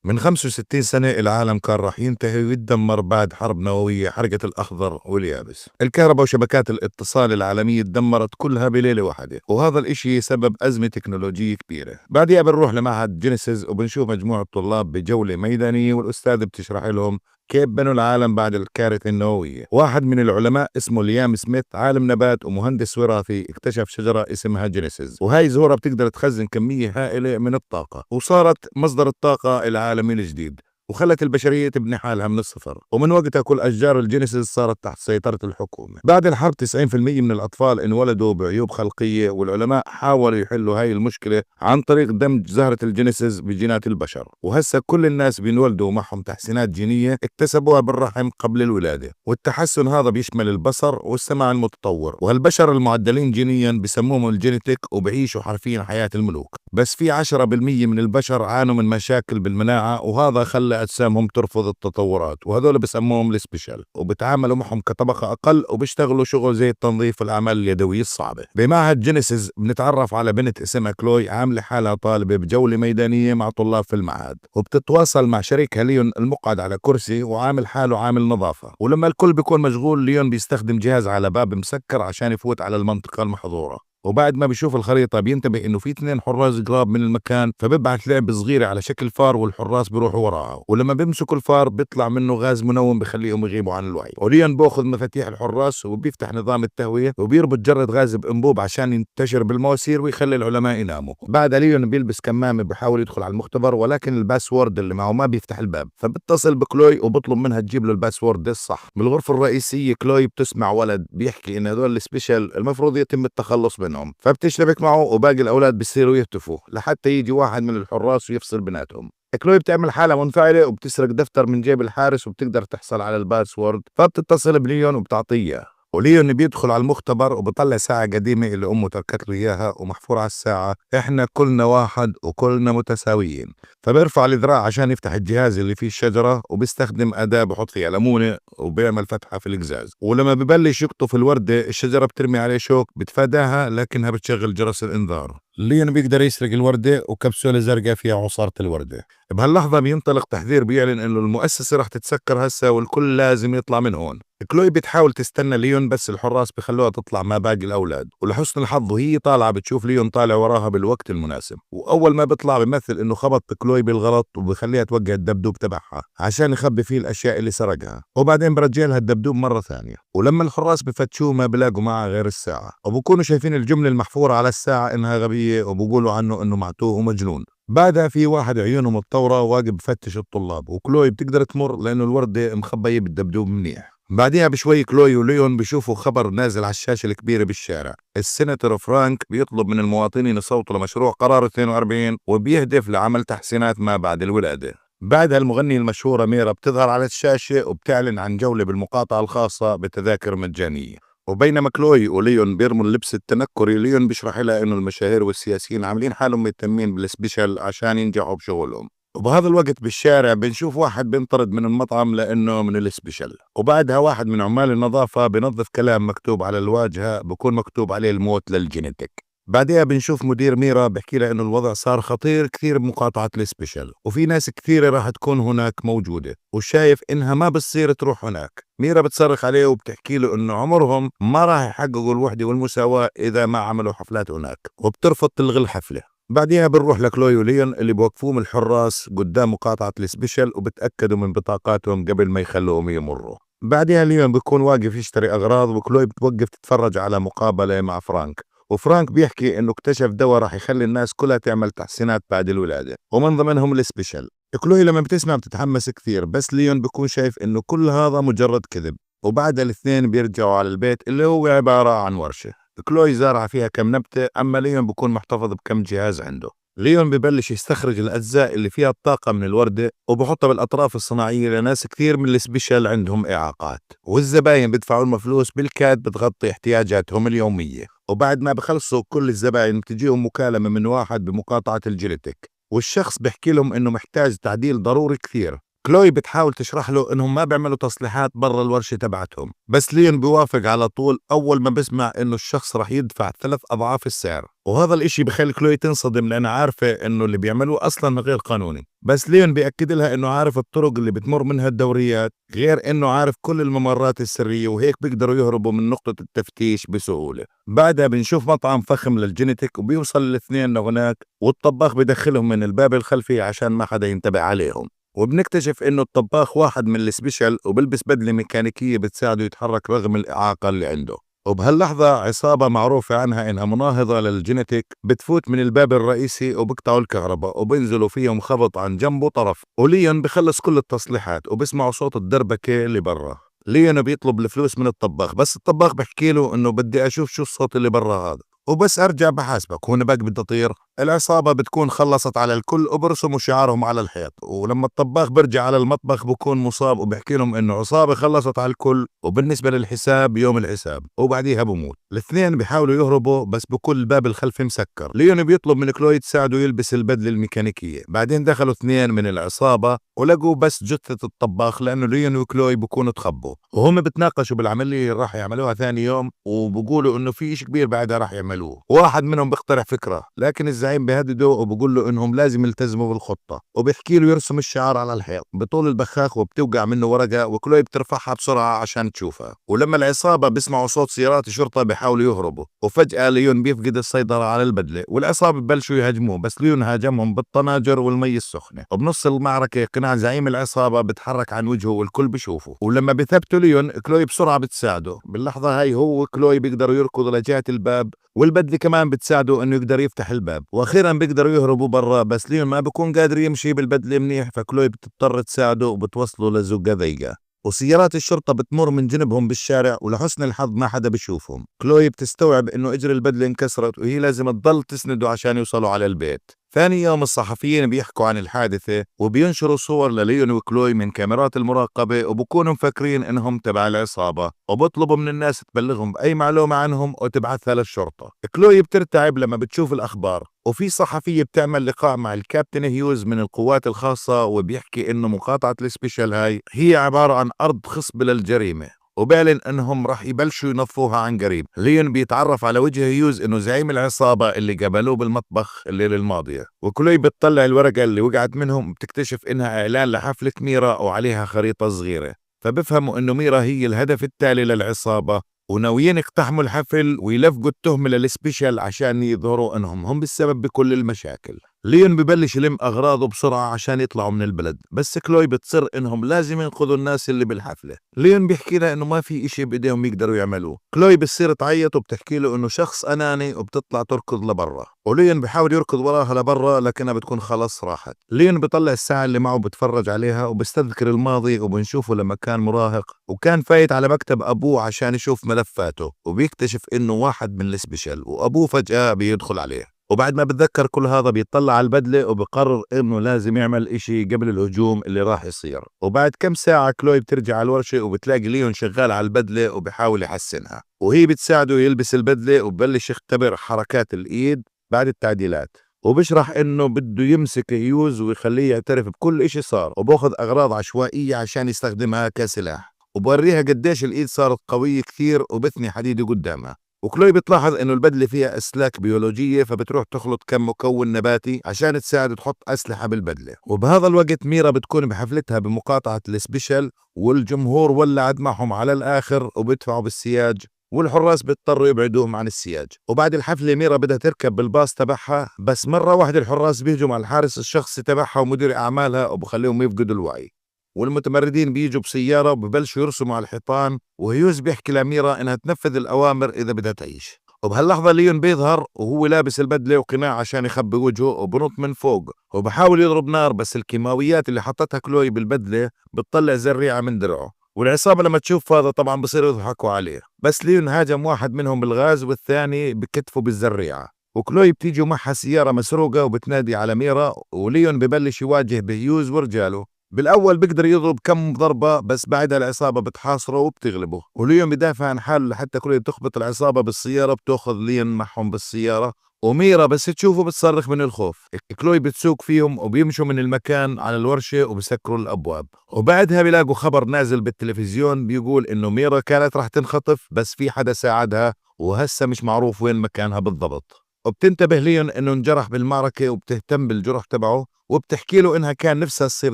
من 65 سنة العالم كان راح ينتهي ويتدمر بعد حرب نووية حرقت الأخضر واليابس. الكهرباء وشبكات الاتصال العالمية تدمرت كلها بليلة واحدة، وهذا الاشي سبب أزمة تكنولوجية كبيرة. بعدها بنروح لمعهد جينيسيس وبنشوف مجموعة طلاب بجولة ميدانية، والأستاذ بتشرح لهم كيف بنوا العالم بعد الكارثة النووية. واحد من العلماء اسمه ليام سميث، عالم نبات ومهندس وراثي، اكتشف شجرة اسمها جينيسيس، وهاي الزهرة بتقدر تخزن كمية هائلة من الطاقة، وصارت مصدر الطاقة العالمي الجديد، وخلت البشرية تبني حالها من الصفر. ومن وقتها كل أشجار الجينيسيس صارت تحت سيطرة الحكومة. بعد الحرب 90% من الأطفال انولدوا بعيوب خلقية، والعلماء حاولوا يحلوا هاي المشكلة عن طريق دمج زهرة الجينيسيس بجينات البشر. وهسا كل الناس بينولدوا معهم تحسينات جينية اكتسبوها بالرحم قبل الولادة، والتحسن هذا بيشمل البصر والسمع المتطور. وهالبشر المعدلين جينيا بسموهم الجينيتيك، وبعيشوا حرفيا حياة الملوك. بس في 10% من البشر عانوا من مشاكل بالمناعة، وهذا خلى أجسامهم ترفض التطورات، وهذول بسموهم السبيشال، وبتعاملوا معهم كطبقة أقل، وبيشتغلوا شغل زي التنظيف والأعمال اليدوية الصعبة. بمعهد جينيسيس بنتعرف على بنت اسمها كلوي، عاملة حالها طالبة بجولة ميدانية مع طلاب في المعهد، وبتتواصل مع شريكها ليون المقعد على كرسي وعامل حاله عامل نظافة. ولما الكل بيكون مشغول، ليون بيستخدم جهاز على باب مسكر عشان يفوت على المنطقة المحظورة. وبعد ما بيشوف الخريطة بينتبه انه في 2 حراس قراب من المكان، فبيبعث لعبة صغيرة على شكل فار، والحراس بيروحوا وراها، ولما بيمسكوا الفار بيطلع منه غاز منوم بخليهم يغيبوا عن الوعي. وليون بياخذ مفاتيح الحراس وبيفتح نظام التهوية، وبيربط جرة غاز بانبوب عشان ينتشر بالمواسير ويخلي العلماء يناموا. بعد ليون بيلبس كمامة بحاول يدخل على المختبر، ولكن الباسورد اللي معه ما بيفتح الباب، فبتصل بكلوي وبطلب منها تجيب له الباسورد الصح. بالغرفة الرئيسية كلوي بتسمع ولد بيحكي ان هذول السبيشال المفروض يتم التخلص منهم، فبتشتبك معه، وباقي الأولاد بيصيروا يهتفوا لحتى يجي واحد من الحراس ويفصل بيناتهم. كلوي بتعمل حالة منفعلة وبتسرق دفتر من جيب الحارس، وبتقدر تحصل على الباسورد، فبتتصل بليون وبتعطيه إياه. وليون بيدخل على المختبر وبطلع ساعة قديمة اللي أمه تركت له إياها، ومحفور على الساعة إحنا كلنا واحد وكلنا متساويين. فبيرفع الذراع عشان يفتح الجهاز اللي فيه الشجرة، وبيستخدم أداة بحط فيها ليمونة وبيعمل فتحة في القزاز. ولما ببلش يقطف الوردة، الشجرة بترمي عليه شوك بتفاداها، لكنها بتشغل جرس الإنذار. ليون بيقدر يسرق الوردة وكبسولة زرقاء فيها عصارة الوردة. بهاللحظة بينطلق تحذير بيعلن إنه المؤسسة رح تتسكر هسا، والكل لازم يطلع من هون. كلوي بتحاول تستنى ليون، بس الحراس بخلوها تطلع مع باقي الأولاد، ولحسن الحظ وهي طالعة بتشوف ليون طالع وراها بالوقت المناسب. وأول ما بيطلع بيمثل إنه خبط كلوي بالغلط، وبخليها توقع الدبدوب تبعها عشان يخبي فيه الأشياء اللي سرقها، وبعدين برجع لها الدبدوب مرة ثانية. ولما الحراس بفتشوه ما بلاقوا معها غير الساعة، وبكونوا شايفين الجملة المحفورة على الساعة إنها غبية، وبقولوا عنه إنه معتوه ومجنون. بعدها في واحد عيونه متطورة واقف بفتش الطلاب، وكلوي بتقدر تمر لأنه الوردة مخبية بالدبدوب منيح. بعدها بشوي كلوي وليون بيشوفوا خبر نازل على الشاشة الكبيرة بالشارع. السيناتور فرانك بيطلب من المواطنين يصوتوا لمشروع قرار 42، وبيهدف لعمل تحسينات ما بعد الولادة. بعدها المغنية المشهورة ميرا بتظهر على الشاشة وبتعلن عن جولة بالمقاطعة الخاصة بتذاكر مجانية. وبينما كلوي وليون بيرموا اللبس التنكري، ليون بيشرح لها انه المشاهير والسياسيين عاملين حالهم مهتمين بالسبيشال عشان ينجحوا بشغلهم. وبهذا الوقت بالشارع بنشوف واحد بينطرد من المطعم لانه من السبيشال، وبعدها واحد من عمال النظافة بنظف كلام مكتوب على الواجهة بكون مكتوب عليه الموت للجينيتك. بعدها بنشوف مدير ميرا بحكي لها انه الوضع صار خطير كثير بمقاطعة السبيشال، وفي ناس كثيرة راح تكون هناك موجودة، وشايف انها ما بتصير تروح هناك. ميرا بتصرخ عليه وبتحكي له انه عمرهم ما راح يحققوا الوحدة والمساواة اذا ما عملوا حفلات هناك، وبترفض تلغي الحفلة. بعدها بنروح لكلوي وليون اللي بوقفوهم الحراس قدام مقاطعة السبيشال، وبتأكدوا من بطاقاتهم قبل ما يخلوهم يمروا. بعدها ليون بيكون واقف يشتري أغراض، وكلوي بتوقف تتفرج على مقابلة مع فرانك. وفرانك بيحكي انه اكتشف دواء راح يخلي الناس كلها تعمل تحسينات بعد الولادة، ومن ضمنهم السبيشال. كلوي لما بتسمع بتتحمس كثير، بس ليون بيكون شايف انه كل هذا مجرد كذب. وبعدها الاثنين بيرجعوا على البيت اللي هو عبارة عن ورشة. كلوي زارع فيها كم نبتة، اما ليون بيكون محتفظ بكم جهاز عنده. ليون ببلش يستخرج الأجزاء اللي فيها الطاقة من الوردة، وبحطها بالأطراف الصناعية لناس كثير من السبيشال عندهم إعاقات، والزباين بيدفعوا لهم فلوس بالكاد بتغطي احتياجاتهم اليومية. وبعد ما بخلصوا كل الزباين بتجيهم مكالمة من واحد بمقاطعة الجينيتك، والشخص بيحكي لهم إنه محتاج تعديل ضروري كثير. كلوي بتحاول تشرح له انهم ما بيعملوا تصليحات برا الورشة تبعتهم، بس ليون بيوافق على طول اول ما بسمع انه الشخص رح يدفع 3 اضعاف السعر. وهذا الاشي بخلي كلوي تنصدم لانها عارفة انه اللي بيعملوه اصلا غير قانوني. بس ليون بيأكد لها انه عارف الطرق اللي بتمر منها الدوريات، غير انه عارف كل الممرات السرية، وهيك بيقدروا يهربوا من نقطة التفتيش بسهولة. بعدها بنشوف مطعم فخم للجينيتك، وبيوصل الاثنين لهناك، والطباخ بدخلهم من الباب الخلفي عشان ما حدا ينتبه عليهم. وبنكتشف انه الطباخ واحد من السبيشال، وبلبس بدلة ميكانيكية بتساعده يتحرك رغم الإعاقة اللي عنده. وبهاللحظة عصابة معروفة عنها إنها مناهضة للجينيتك بتفوت من الباب الرئيسي وبقطعوا الكهرباء وبينزلوا فيهم خبط عن جنبه طرف. وليون بخلص كل التصليحات وبسمعوا صوت الدربكة اللي برا. ليون بيطلب الفلوس من الطباخ، بس الطباخ بحكي له إنه بدي أشوف شو الصوت اللي برا هذا، وبس أرجع بحاسبك. هون باقي بدي أطير. العصابة بتكون خلصت على الكل وبرسموا شعارهم على الحيط، ولما الطباخ برجع على المطبخ بكون مصاب وبحكي لهم انه عصابة خلصت على الكل، وبالنسبة للحساب يوم الحساب، وبعديها بموت. الاثنين بيحاولوا يهربوا بس بكل الباب الخلفي مسكر. ليون بيطلب من كلوي تساعده يلبس البدلة الميكانيكية. بعدين دخلوا اثنين من العصابة ولقوا بس جثة الطباخ، لانه ليون وكلوي بكونوا تخبوا، وهم بتناقشوا بالعملية اللي راح يعملوها ثاني يوم، وبقولوا انه في شيء كبير بعدها راح يعملوه. واحد منهم بيقترح فكرة، لكن الزعيم بيهدده وبقول له انهم لازم يلتزموا بالخطة، وبيحكي له يرسم الشعار على الحيط. بطول البخاخ وبتوقع منه ورقة، وكلوي بترفعها بسرعة عشان تشوفها. ولما العصابة بيسمعوا صوت سيارات شرطة بيحاولوا يهربوا، وفجأة ليون بيفقد السيطرة على البدلة، والعصابة ببلشوا يهاجموه، بس ليون هاجمهم بالطناجر والمي السخنة. وبنص المعركة قناع زعيم العصابة بتحرك عن وجهه والكل بيشوفه، ولما بثبتوا ليون كلوي بسرعة بتساعده. باللحظة هاي هو وكلوي بيقدروا يركضوا لجهة الباب، والبدلة كمان بتساعده انه يقدر يفتح الباب، واخيرا بيقدروا يهربوا برا. بس ليون ما بكون قادر يمشي بالبدلة منيح، فكلوي بتضطر تساعده وبتوصله لزقة ضيقة، وسيارات الشرطة بتمر من جنبهم بالشارع، ولحسن الحظ ما حدا بشوفهم. كلوي بتستوعب انه اجر البدلة انكسرت وهي لازم تضل تسنده عشان يوصلوا على البيت. ثاني يوم الصحفيين بيحكوا عن الحادثة وبينشروا صور لليون وكلوي من كاميرات المراقبة، وبكونوا مفكرين انهم تبع العصابة، وبطلبوا من الناس تبلغهم بأي معلومة عنهم وتبعثها للشرطة. كلوي بترتعب لما بتشوف الأخبار، وفي صحفية بتعمل لقاء مع الكابتن هيوز من القوات الخاصة، وبيحكي انه مقاطعة السبيشال هاي هي عبارة عن أرض خصبة للجريمة، وبيعلن انهم راح يبلشوا ينظفوها عن قريب. ليون بيتعرف على وجه هيوز انه زعيم العصابة اللي قابلوه بالمطبخ الليلة الماضية، وكلوي بتطلع الورقة اللي وقعت منهم، بتكتشف انها اعلان لحفلة ميرا وعليها خريطة صغيرة، فبفهموا انه ميرا هي الهدف التالي للعصابة، وناويين يقتحموا الحفل ويلفقوا التهمة للسبيشال عشان يظهروا انهم هم بالسبب بكل المشاكل. ليون ببلش يلم أغراضه بسرعة عشان يطلعوا من البلد، بس كلوي بتصر إنهم لازم ينقذوا الناس اللي بالحفلة. ليون بيحكي لها إنه ما في إشي بإيديهم يقدروا يعملوه. كلوي بتصير تعيط وبتحكي له إنه شخص أناني، وبتطلع تركض لبرا، وليون بيحاول يركض وراها لبرا لكنها بتكون خلاص راحت. ليون بيطلع الساعة اللي معه بتفرج عليها وبستذكر الماضي، وبنشوفه لما كان مراهق وكان فايت على مكتب أبوه عشان يشوف ملفاته، وبيكتشف إنه واحد من السبيشال، وأبوه فجأة بيدخل عليه. وبعد ما بتذكر كل هذا بيطلع على البدلة وبقرر انه لازم يعمل اشي قبل الهجوم اللي راح يصير. وبعد كم ساعة كلوي بترجع على الورشة وبتلاقي ليون شغال على البدلة وبيحاول يحسنها، وهي بتساعده يلبس البدلة، وببلش يختبر حركات الايد بعد التعديلات، وبشرح انه بده يمسك هيوز ويخليه يعترف بكل اشي صار، وباخذ اغراض عشوائية عشان يستخدمها كسلاح، وبوريها قديش الايد صارت قوية كثير وبثني حديدي قدامها. وكلوي بتلاحظ انه البدلة فيها اسلاك بيولوجية، فبتروح تخلط كم مكون نباتي عشان تساعد تحط اسلحة بالبدلة. وبهذا الوقت ميرا بتكون بحفلتها بمقاطعة السبيشال، والجمهور ولعت معهم على الاخر وبيدفعوا بالسياج، والحراس بيضطروا يبعدوهم عن السياج. وبعد الحفلة ميرا بدها تركب بالباص تبعها، بس مرة واحدة الحراس بيهجموا على الحارس الشخصي تبعها ومدير اعمالها وبخليهم يفقدوا الوعي، والمتمردين بيجوا بسيارة وببلشوا يرسموا على الحيطان، وهيوز بيحكي لميرا انها تنفذ الاوامر اذا بدها تعيش. وبهاللحظة ليون بيظهر وهو لابس البدلة وقناع عشان يخبي وجهه، وبنط من فوق وبحاول يضرب نار، بس الكيماويات اللي حطتها كلوي بالبدلة بتطلع زريعة من درعه. والعصابة لما تشوف هذا طبعا بصيروا يضحكوا عليه، بس ليون هاجم واحد منهم بالغاز والثاني بكتفه بالزريعة، وكلوي بتيجي معها سيارة مسروقة وبتنادي على ميرا، وليون ببلش يواجه بهيوز ورجاله. بالأول بيقدر يضرب كم ضربة، بس بعدها العصابة بتحاصره وبتغلبه، وليون بدافع عن حاله لحتى كلوي بتخبط العصابة بالسيارة، بتأخذ ليون معهم بالسيارة وميرا بس تشوفه بتصرخ من الخوف. كلوي بتسوق فيهم وبيمشوا من المكان على الورشة وبسكروا الأبواب. وبعدها بيلاقوا خبر نازل بالتلفزيون بيقول إنه ميرا كانت رح تنخطف بس في حدا ساعدها وهسه مش معروف وين مكانها بالضبط. وبتنتبه ليون إنه انجرح بالمعركة وبتهتم بالجرح تبعه وبتحكي له إنها كان نفسها تصير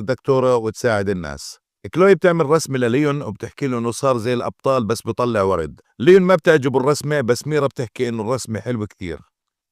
دكتورة وتساعد الناس. كلوي بتعمل رسمة لليون وبتحكي له إنه صار زي الأبطال بس بيطلع ورد. ليون ما بتعجبه الرسمة بس ميرا بتحكي إنه الرسمة حلوة كتير.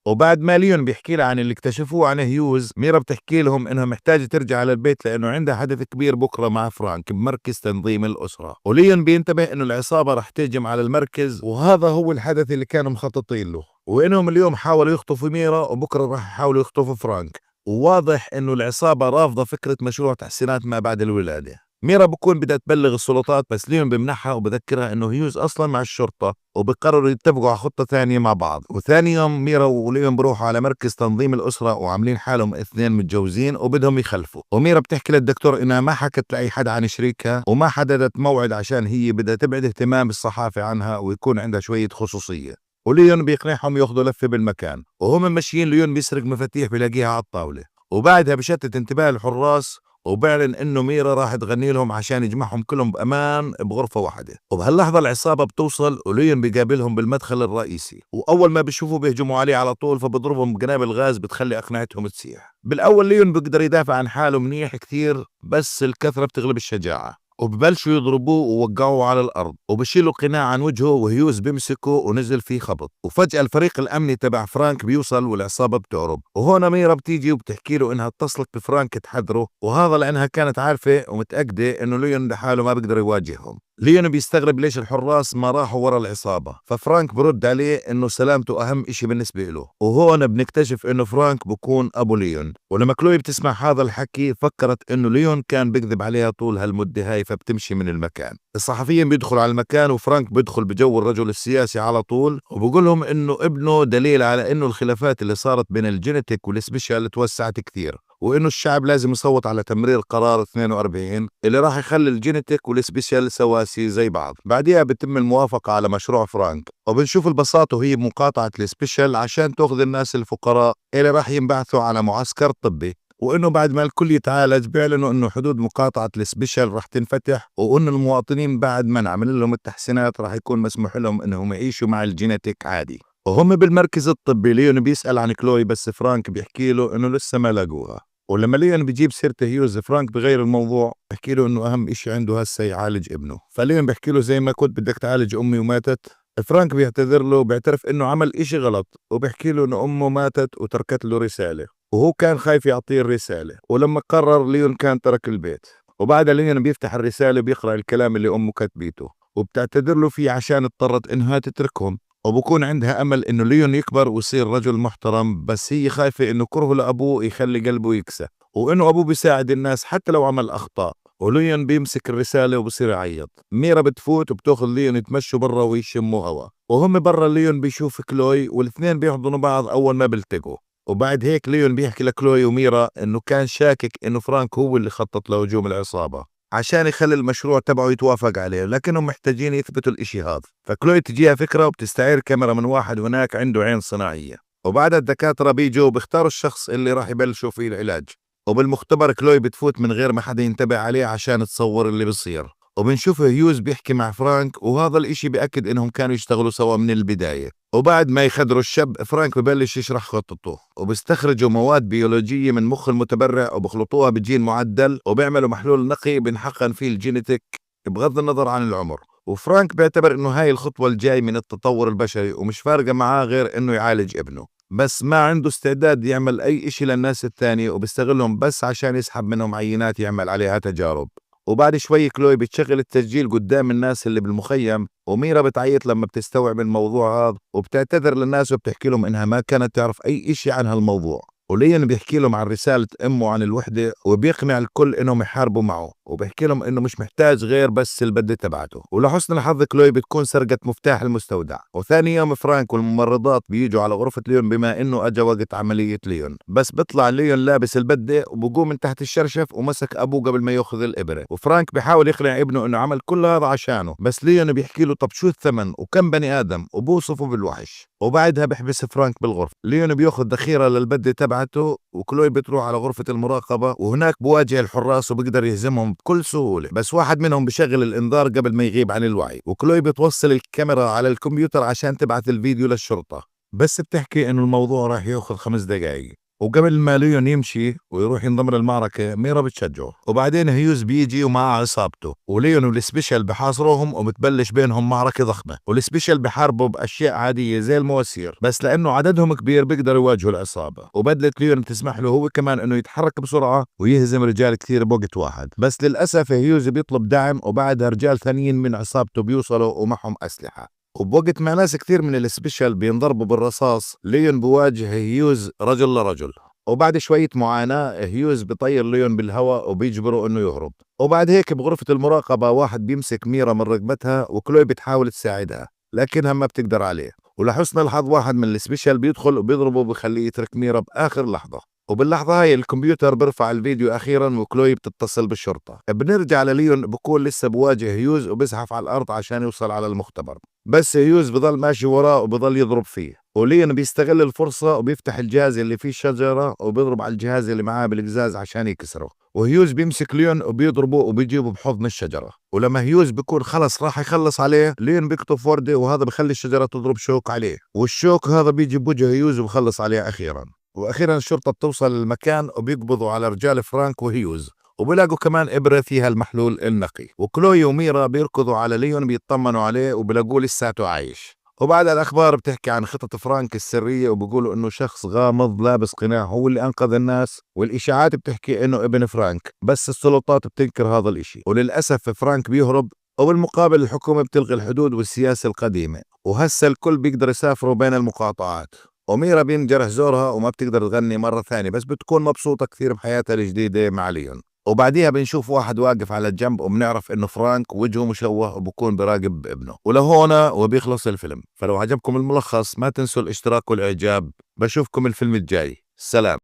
وبعد ما ليون بيحكي لها عن اللي اكتشفوه عن هيوز، ميرا بتحكي لهم انها محتاجة ترجع على البيت لانه عندها حدث كبير بكرة مع فرانك بمركز تنظيم الأسرة. وليون بينتبه انه العصابة رح تهجم على المركز وهذا هو الحدث اللي كانوا مخططين له، وانهم اليوم حاولوا يخطفوا ميرا وبكرة رح يحاولوا يخطفوا فرانك. وواضح انه العصابة رافضة فكرة مشروع تحسينات ما بعد الولادة. ميرا بكون بدها تبلغ السلطات بس ليون بمنحها وبذكرها انه هيوز اصلا مع الشرطة وبقرروا يتفقوا على خطة ثانية مع بعض. وثاني يوم ميرا وليون بروحوا على مركز تنظيم الأسرة وعاملين حالهم اثنين متجوزين وبدهم يخلفوا. وميرا بتحكي للدكتور انها ما حكت لأي حد عن شريكها وما حددت موعد عشان هي بدها تبعد اهتمام الصحافة عنها ويكون عندها شوية خصوصية. وليون بيقنعهم ياخذوا لفة بالمكان وهم ماشيين ليون بيسرق مفاتيح بيلاقيها على الطاولة. وبعدها بشتت انتباه الحراس وبعلن انه ميرا راح تغني لهم عشان يجمعهم كلهم بامان بغرفه واحده. وبهاللحظه العصابه بتوصل وليون بيقابلهم بالمدخل الرئيسي، واول ما بيشوفوا بيهجموا عليه على طول فبضربهم بقنابل الغاز بتخلي اقنعتهم تسيح. بالاول ليون بيقدر يدافع عن حاله منيح كثير بس الكثره بتغلب الشجاعه، وببلشوا يضربوه ووقعوه على الأرض وبشيلوا قناع عن وجهه وهيوز بيمسكه ونزل فيه خبط. وفجأة الفريق الأمني تبع فرانك بيوصل والعصابة بتهرب. وهون ميرا بتيجي وبتحكي له إنها اتصلت بفرانك تحذره، وهذا لأنها كانت عارفة ومتأكدة إنه ليون لحاله ما بيقدر يواجههم. ليون بيستغرب ليش الحراس ما راحوا ورا العصابة، ففرانك برد عليه إنه سلامته أهم إشي بالنسبة له. وهون بنكتشف إنه فرانك بكون أبو ليون. ولما كلوي بتسمع هذا الحكي فكرت إنه ليون كان بيكذب عليها طول هالمدة هاي فبتمشي من المكان. الصحفيين بيدخلوا على المكان وفرانك بيدخل بجو الرجل السياسي على طول وبقول لهم إنه ابنه دليل على إنه الخلافات اللي صارت بين الجينيتيك والسبيشال توسعت كثير، وإنه الشعب لازم يصوت على تمرير قرار 42 اللي راح يخلي الجينيتيك والسبيشال سواسي زي بعض. بعدها بتم الموافقة على مشروع فرانك وبنشوف البساطة وهي مقاطعة السبيشال عشان تأخذ الناس الفقراء اللي راح ينبعثوا على معسكر طبي. وإنه بعد ما الكل يتعالج بيعلنوا إنه حدود مقاطعة السبيشال رح تنفتح، وإنه المواطنين بعد ما نعمل لهم التحسينات رح يكون مسموح لهم إنهم يعيشوا مع الجينيتيك عادي. وهم بالمركز الطبي ليون بيسأل عن كلوي بس فرانك بيحكي له إنه لسه ما لاقوها. ولما ليون بيجيب سيرة هيوز فرانك بغير الموضوع، بيحكي له إنه أهم إشي عنده هسه يعالج ابنه. فليون بيحكي له زي ما كنت بدك تعالج أمي وماتت. فرانك بيعتذر له وبيعترف إنه عمل إشي غلط وبيحكي له إنه أمه ماتت وتركت له رسالة وهو كان خايف يعطيه الرسالة. ولما قرر ليون كان ترك البيت. وبعدها ليون بيفتح الرسالة بيقرأ الكلام اللي أمه كتبيته وبتعتذر له فيه عشان اضطرت إنها تتركهم، وبكون عندها أمل إنه ليون يكبر ويصير رجل محترم، بس هي خايفة إنه كرهه لأبوه يخلي قلبه يكسى وإنه أبوه بيساعد الناس حتى لو عمل أخطاء. وليون بيمسك الرسالة وبصير يعيط. ميرا بتفوت وبتاخذ ليون يتمشوا برا ويشموا هوا، وهم برا ليون بيشوف كلوي والاثنين بيحضنوا بعض أول ما بيلتقوا. وبعد هيك ليون بيحكي لكلوي وميرا إنه كان شاكك إنه فرانك هو اللي خطط لهجوم العصابة عشان يخلي المشروع تبعه يتوافق عليه، لكنهم محتاجين يثبتوا الاشي هذا. فكلوي تجيها فكرة وبتستعير كاميرا من واحد هناك عنده عين صناعية، وبعدها الدكاترة بيجوا وبيختاروا الشخص اللي راح يبلشوا فيه العلاج. وبالمختبر كلوي بتفوت من غير ما حدا ينتبه عليه عشان تصور اللي بيصير. وبنشوف هيوز بيحكي مع فرانك وهذا الاشي بيأكد انهم كانوا يشتغلوا سوا من البداية. وبعد ما يخدروا الشاب فرانك ببلش يشرح خطته وبيستخرجوا مواد بيولوجية من مخ المتبرع وبخلطوها بجين معدل وبيعملوا محلول نقي بنحقن فيه الجينيتيك بغض النظر عن العمر. وفرانك بيعتبر انه هاي الخطوة الجاي من التطور البشري ومش فارقة معاه غير انه يعالج ابنه، بس ما عنده استعداد يعمل اي اشي للناس الثانية وبيستغلهم بس عشان يسحب منهم عينات يعمل عليها تجارب. وبعد شوي كلوي بتشغل التسجيل قدام الناس اللي بالمخيم، وميرا بتعيط لما بتستوعب الموضوع هذا وبتعتذر للناس وبتحكي لهم انها ما كانت تعرف اي اشي عن هالموضوع. وليون بيحكي لهم عن رسالة امه عن الوحدة وبيقنع الكل انهم يحاربوا معه وبيحكي لهم انه مش محتاج غير بس البدلة تبعته. ولحسن الحظ كلوي بتكون سرقت مفتاح المستودع. وثاني يوم فرانك والممرضات بيجوا على غرفة ليون بما انه اجى وقت عملية ليون، بس بيطلع ليون لابس البدلة وبقوم من تحت الشرشف ومسك ابوه قبل ما ياخذ الابرة. وفرانك بيحاول يقنع ابنه انه عمل كل هذا عشانه، بس ليون بيحكي له طب شو الثمن وكم بني ادم وبوصفه بالوحش. وبعدها بحبس فرانك بالغرفة. ليون بياخذ ذخيرة للبدلة تبعته، وكلوي بتروح على غرفة المراقبة، وهناك بواجه الحراس وبيقدر يهزمهم بكل سهولة. بس واحد منهم بشغل الإنذار قبل ما يغيب عن الوعي، وكلوي بتوصل الكاميرا على الكمبيوتر عشان تبعث الفيديو للشرطة. بس بتحكي إنه الموضوع راح ياخذ 5 دقايق. وقبل ما ليون يمشي ويروح ينضم للمعركة، ميرا بتشجعه. وبعدين هيوز بيجي ومعه عصابته، وليون والسبيشال بحاصروهم، وبتبلش بينهم معركة ضخمة. والسبيشال بحاربوا بأشياء عادية زي المواسير، بس لأنه عددهم كبير بيقدروا يواجهوا العصابة. وبدلة ليون بتسمح له هو كمان إنه يتحرك بسرعة ويهزم رجال كثير بوقت واحد. بس للأسف هيوز بيطلب دعم، وبعدها رجال ثانيين من عصابته بيوصلوا ومعهم أسلحة. وبوقت ما ناس كثير من السبيشال بينضربوا بالرصاص، ليون بواجه هيوز رجل لرجل. وبعد شوية معاناة، هيوز بيطير ليون بالهواء وبيجبره انه يهرب. وبعد هيك بغرفة المراقبة واحد بيمسك ميرا من رقبتها، وكلوي بتحاول تساعدها لكنها ما بتقدر عليه. ولحسن الحظ واحد من السبيشال بيدخل وبيضربه وبخليه يترك ميرا بآخر لحظة. وباللحظة هاي الكمبيوتر برفع الفيديو أخيرا، وكلوي بتتصل بالشرطة. بنرجع لليون بكون لسه بواجه هيوز وبزحف على الأرض عشان يوصل على المختبر. بس هيوز بضل ماشي وراه وبضل يضرب فيه. وليون بيستغل الفرصة وبيفتح الجهاز اللي فيه الشجرة وبيضرب على الجهاز اللي معاه بالقزاز عشان يكسره. وهيوز بيمسك ليون وبيضربه وبيجيبه بحضن الشجرة. ولما هيوز بيكون خلص راح يخلص عليه، ليون بيقطف وردة، وهذا بخلي الشجرة تضرب شوك عليه، والشوك هذا بيجي بوجه هيوز وبخلص عليه أخيرا. وأخيرا الشرطة بتوصل للمكان وبيقبضوا على رجال فرانك وهيوز، وبلاقوا كمان إبرة فيها المحلول النقي. وكلوي وميرا بيركضوا على ليون بيطمنوا عليه وبلاقوه لساته عايش. وبعد الأخبار بتحكي عن خطط فرانك السرية، وبيقولوا إنه شخص غامض لابس قناع هو اللي أنقذ الناس، والإشاعات بتحكي إنه ابن فرانك، بس السلطات بتنكر هذا الإشي. وللأسف فرانك بيهرب، وبالمقابل الحكومة بتلغي الحدود والسياسة القديمة، وهسه الكل بيقدر يسافروا بين المقاطعات. وميرا بينجرح زورها وما بتقدر تغني مرة ثانية، بس بتكون مبسوطة كثير بحياتها الجديدة مع ليون. وبعديها بنشوف واحد واقف على الجنب، وبنعرف انه فرانك وجهه مشوه وبكون براقب ابنه. ولهنا وبيخلص الفيلم. فلو عجبكم الملخص ما تنسوا الاشتراك والاعجاب. بشوفكم الفيلم الجاي. سلام.